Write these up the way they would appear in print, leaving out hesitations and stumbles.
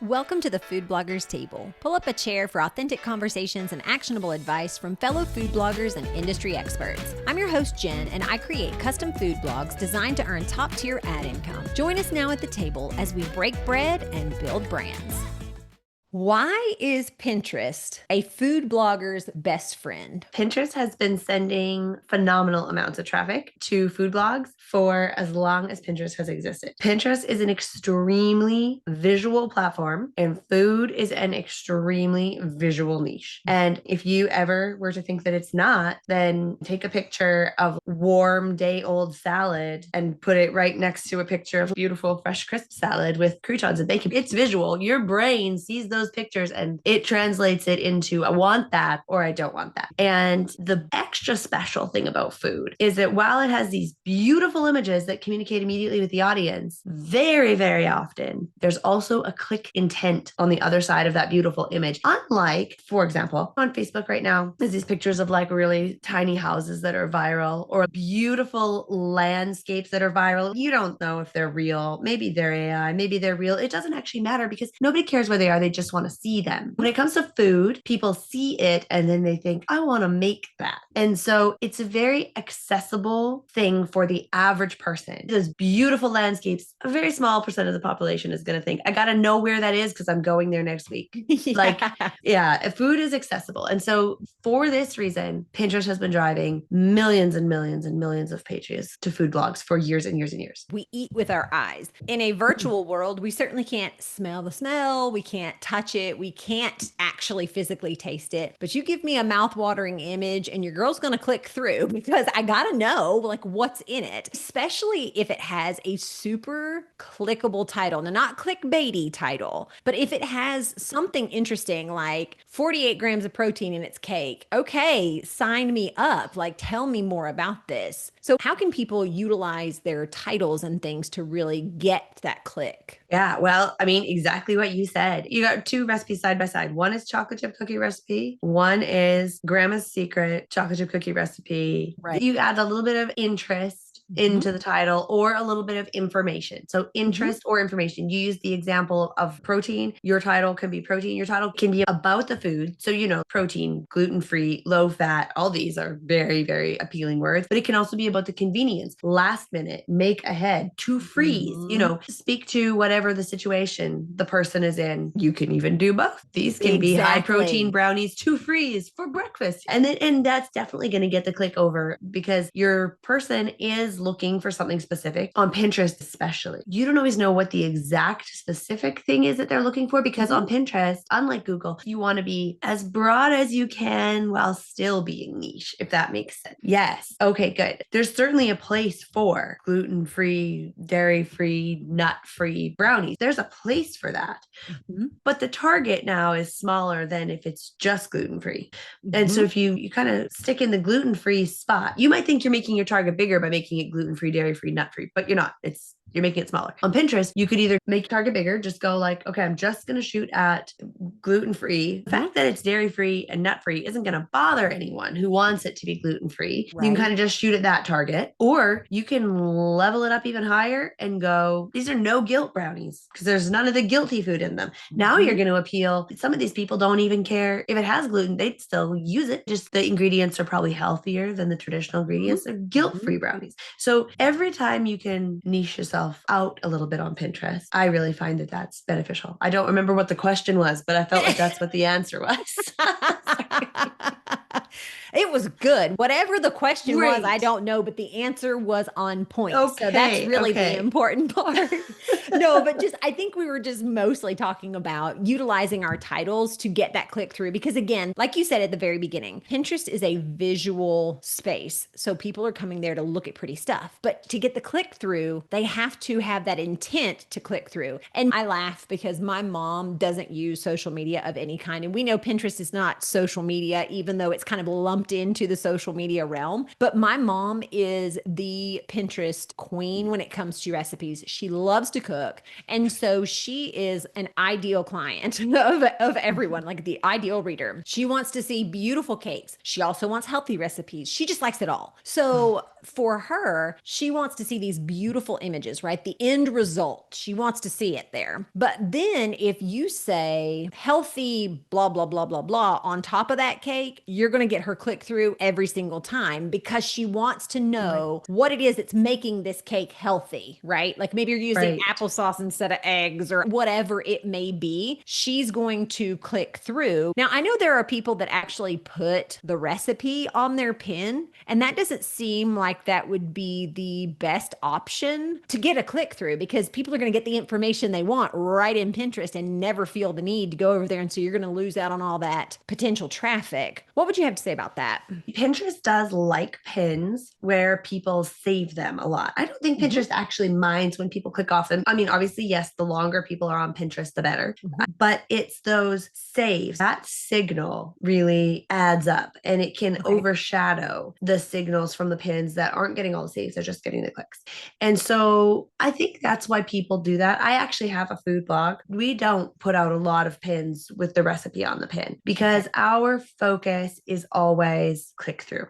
Welcome to the Food Bloggers Table. Pull up a chair for authentic conversations and actionable advice from fellow food bloggers and industry experts. I'm your host, Jen, and I create custom food blogs designed to earn top-tier ad income. Join us now at the table as we break bread and build brands. Why is Pinterest a food blogger's best friend? Pinterest has been sending phenomenal amounts of traffic to food blogs for as long as Pinterest has existed. Pinterest is an extremely visual platform, and food is an extremely visual niche. And if you ever were to think that it's not, then take a picture of warm day-old salad and put it right next to a picture of beautiful fresh crisp salad with croutons and bacon. It's visual. Your brain sees those pictures and it translates it into I want that or I don't want that. And the extra special thing about food is that while it has these beautiful images that communicate immediately with the audience, very, very often there's also a click intent on the other side of that beautiful image. Unlike, for example, on Facebook right now, there's these pictures of like really tiny houses that are viral or beautiful landscapes that are viral. You don't know if they're real. Maybe they're AI, maybe they're real. It doesn't actually matter because nobody cares where they are. They just want to see them. When it comes to food, people see it and then they think, I want to make that. And so it's a very accessible thing for the average person. Those beautiful landscapes, a very small percent of the population is going to think, I got to know where that is because I'm going there next week. Food is accessible. And so for this reason, Pinterest has been driving millions and millions and millions of pages to food blogs for years and years and years. We eat with our eyes. In a virtual world, we certainly can't smell the smell. We can't touch it. We can't actually physically taste it. But you give me a mouth-watering image and your girl's going to click through because I got to know like what's in it, especially if it has a super clickable title. Now, not clickbaity title, but if it has something interesting like 48 grams of protein in its cake, okay, sign me up. Like, tell me more about this. So how can people utilize their titles and things to really get that click? Yeah, well, I mean, exactly what you said. You got two recipes side by side. One is chocolate chip cookie recipe. One is Grandma's Secret chocolate chip cookie recipe. Right. You add a little bit of interest into the title or a little bit of information. So interest or information. You use the example of protein. Your title can be protein. Your title can be about the food. So, protein, gluten-free, low fat, all these are very, very appealing words, but it can also be about the convenience, last minute, make ahead, to freeze, speak to whatever the situation the person is in. You can even do both. These can be high protein brownies to freeze for breakfast. And that's definitely going to get the click over because your person is looking for something specific on Pinterest, especially. You don't always know what the exact specific thing is that they're looking for because on Pinterest, unlike Google, you want to be as broad as you can while still being niche, if that makes sense. Yes. Okay, good. There's certainly a place for gluten-free, dairy-free, nut-free brownies. There's a place for that. But the target now is smaller than if it's just gluten-free. And so if you kind of stick in the gluten-free spot, you might think you're making your target bigger by making it gluten-free, dairy-free, nut-free, but you're not. You're making it smaller. On Pinterest, you could either make your target bigger, just go like, okay, I'm just going to shoot at gluten-free. The fact that it's dairy-free and nut-free isn't going to bother anyone who wants it to be gluten-free. Right. You can kind of just shoot at that target, or you can level it up even higher and go, these are no guilt brownies because there's none of the guilty food in them. Now you're going to appeal. Some of these people don't even care if it has gluten. They'd still use it. Just the ingredients are probably healthier than the traditional ingredients. They're guilt-free brownies. So every time you can niche yourself out a little bit on Pinterest, I really find that that's beneficial. I don't remember what the question was, but I felt like that's what the answer was. It was good. Whatever the question was, I don't know, but the answer was on point. Okay, so that's really the important part. No, but I think we were just mostly talking about utilizing our titles to get that click through. Because again, like you said at the very beginning, Pinterest is a visual space. So people are coming there to look at pretty stuff. But to get the click through, they have to have that intent to click through. And I laugh because my mom doesn't use social media of any kind. And we know Pinterest is not social media, even though it's kind of lumped lumped into the social media realm. But my mom is the Pinterest queen when it comes to recipes. She loves to cook. And so she is an ideal client of everyone, like the ideal reader. She wants to see beautiful cakes. She also wants healthy recipes. She just likes it all. So for her, she wants to see these beautiful images, right? The end result. She wants to see it there. But then if you say healthy, blah, blah, blah, blah, blah on top of that cake, you're going to get her click through every single time because she wants to know what it is that's making this cake healthy, right? Like maybe you're using applesauce instead of eggs or whatever it may be. She's going to click through. Now, I know there are people that actually put the recipe on their pin, and that doesn't seem like that would be the best option to get a click through because people are going to get the information they want right in Pinterest and never feel the need to go over there. And so you're going to lose out on all that potential traffic. What would you have to say about that? Pinterest does like pins where people save them a lot. I don't think Pinterest actually minds when people click off them. I mean, obviously, yes, the longer people are on Pinterest, the better. But it's those saves. That signal really adds up and it can overshadow the signals from the pins that aren't getting all the saves. They're just getting the clicks. And so I think that's why people do that. I actually have a food blog. We don't put out a lot of pins with the recipe on the pin because our focus is always click through.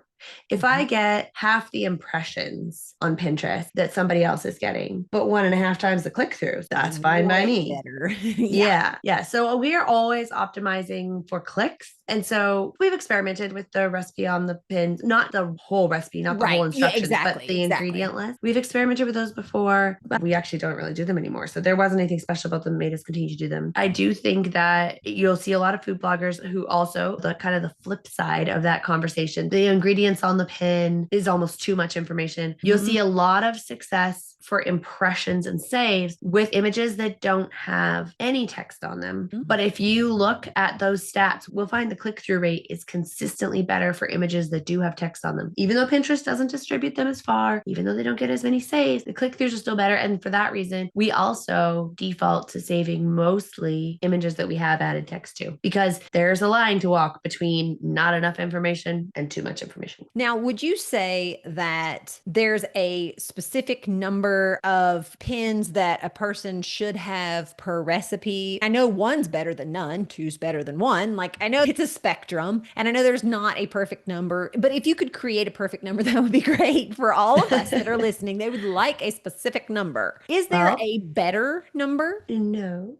If I get half the impressions on Pinterest that somebody else is getting, but 1.5 times the click throughs, that's fine by me. Better. Yeah. So we are always optimizing for clicks. And so we've experimented with the recipe on the pins, not the whole recipe, not the whole instructions, but the ingredient list. We've experimented with those before, but we actually don't really do them anymore. So there wasn't anything special about them that made us continue to do them. I do think that you'll see a lot of food bloggers who also, the kind of the flip side of that conversation, the ingredients on the pin is almost too much information. You'll see a lot of success for impressions and saves with images that don't have any text on them. But if you look at those stats, we'll find the click-through rate is consistently better for images that do have text on them. Even though Pinterest doesn't distribute them as far, even though they don't get as many saves, the click-throughs are still better. And for that reason, we also default to saving mostly images that we have added text to, because there's a line to walk between not enough information and too much information. Now, would you say that there's a specific number of pins that a person should have per recipe? I know one's better than none, two's better than one. Like, I know it's a spectrum, and I know there's not a perfect number, but if you could create a perfect number, that would be great for all of us that are listening. They would like a specific number. Is there a better number? No.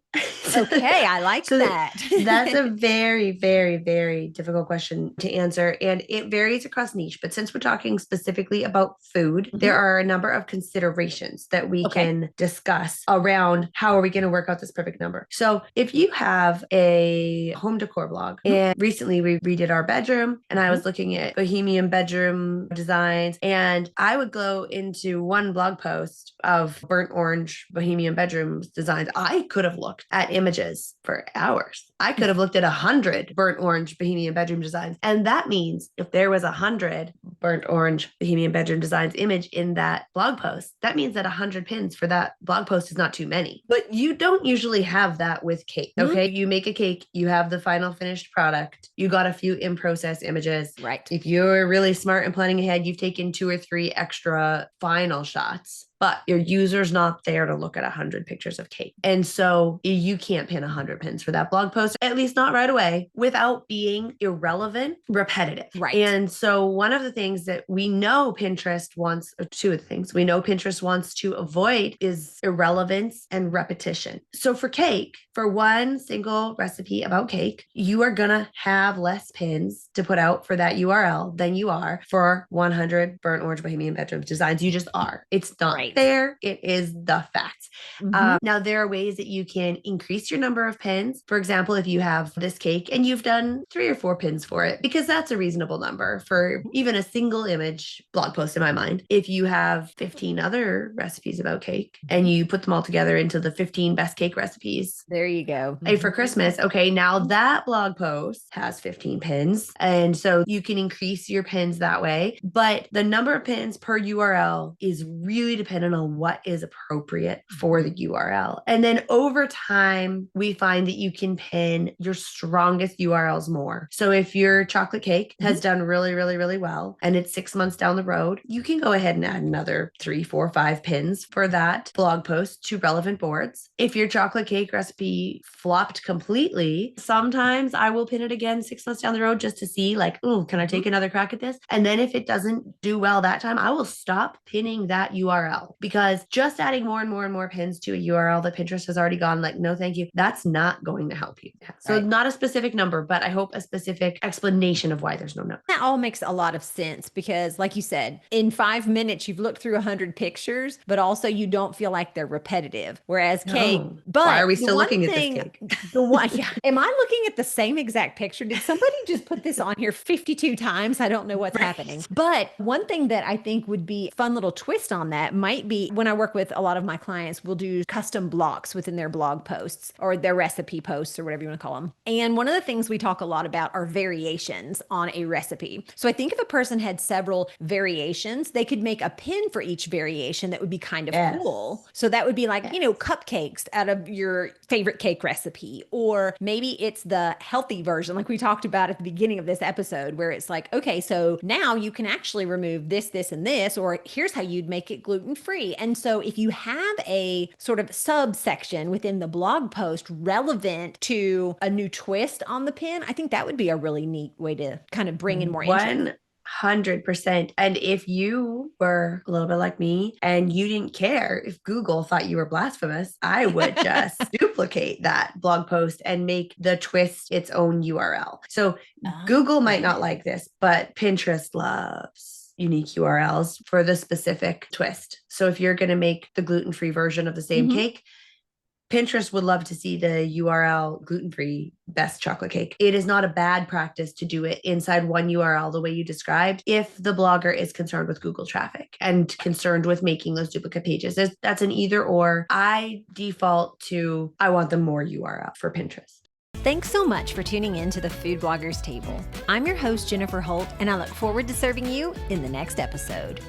Okay, I like that. That's a very, very, very difficult question to answer. And it varies across niche. But since we're talking specifically about food, there are a number of considerations that we can discuss around how are we going to work out this perfect number. So if you have a home decor blog, and recently we redid our bedroom, and I was looking at bohemian bedroom designs, and I would go into one blog post of burnt orange bohemian bedroom designs. I could have looked at images for hours. I could have looked at 100 burnt orange bohemian bedroom designs. And that means if there was 100 burnt orange bohemian bedroom designs image in that blog post, that means that 100 pins for that blog post is not too many. But you don't usually have that with cake. Okay. You make a cake, you have the final finished product, you got a few in process images. Right. If you're really smart and planning ahead, you've taken 2 or 3 extra final shots. But your user's not there to look at 100 pictures of cake. And so you can't pin 100 pins for that blog post, at least not right away, without being irrelevant, repetitive. Right. And so one of the things that we know Pinterest wants, or 2 of the things we know Pinterest wants to avoid is irrelevance and repetition. So for cake, for one single recipe about cake, you are going to have less pins to put out for that URL than you are for 100 burnt orange bohemian bedroom designs. You just are. It's not there. It is the fact. Now, there are ways that you can increase your number of pins. For example, if you have this cake and you've done 3 or 4 pins for it, because that's a reasonable number for even a single image blog post in my mind. If you have 15 other recipes about cake and you put them all together into the 15 best cake recipes. There you go. For Christmas. Okay. Now that blog post has 15 pins. And so you can increase your pins that way. But the number of pins per URL is really dependent dependent on what is appropriate for the URL. And then over time, we find that you can pin your strongest URLs more. So if your chocolate cake has done really, really, really well, and it's 6 months down the road, you can go ahead and add another 3, 4, 5 pins for that blog post to relevant boards. If your chocolate cake recipe flopped completely, sometimes I will pin it again 6 months down the road just to see like, oh, can I take another crack at this? And then if it doesn't do well that time, I will stop pinning that URL, because just adding more and more and more pins to a URL that Pinterest has already gone like, no, thank you, that's not going to help you. So not a specific number, but I hope a specific explanation of why there's no number. That all makes a lot of sense because, like you said, in 5 minutes, you've looked through 100 pictures, but also you don't feel like they're repetitive. Whereas cake, but why are we still looking at this cake? The one, yeah. Am I looking at the same exact picture? Did somebody just put this on here 52 times? I don't know what's happening. But one thing that I think would be a fun little twist on that might be when I work with a lot of my clients, we'll do custom blocks within their blog posts or their recipe posts or whatever you want to call them. And one of the things we talk a lot about are variations on a recipe. So I think if a person had several variations, they could make a pin for each variation that would be kind of cool. So that would be like, cupcakes out of your favorite cake recipe, or maybe it's the healthy version, like we talked about at the beginning of this episode, where it's like, okay, so now you can actually remove this, this, and this, or here's how you'd make it gluten-free. And so if you have a sort of subsection within the blog post relevant to a new twist on the pin, I think that would be a really neat way to kind of bring in more interest. 100%. And if you were a little bit like me and you didn't care if Google thought you were blasphemous, I would just duplicate that blog post and make the twist its own URL. So Google might not like this, but Pinterest loves unique URLs for the specific twist. So if you're going to make the gluten-free version of the same cake, Pinterest would love to see the URL gluten-free best chocolate cake. It is not a bad practice to do it inside one URL the way you described if the blogger is concerned with Google traffic and concerned with making those duplicate pages. That's an either or. I default to, I want the more URL for Pinterest. Thanks so much for tuning in to the Food Bloggers Table. I'm your host, Jennifer Holt, and I look forward to serving you in the next episode.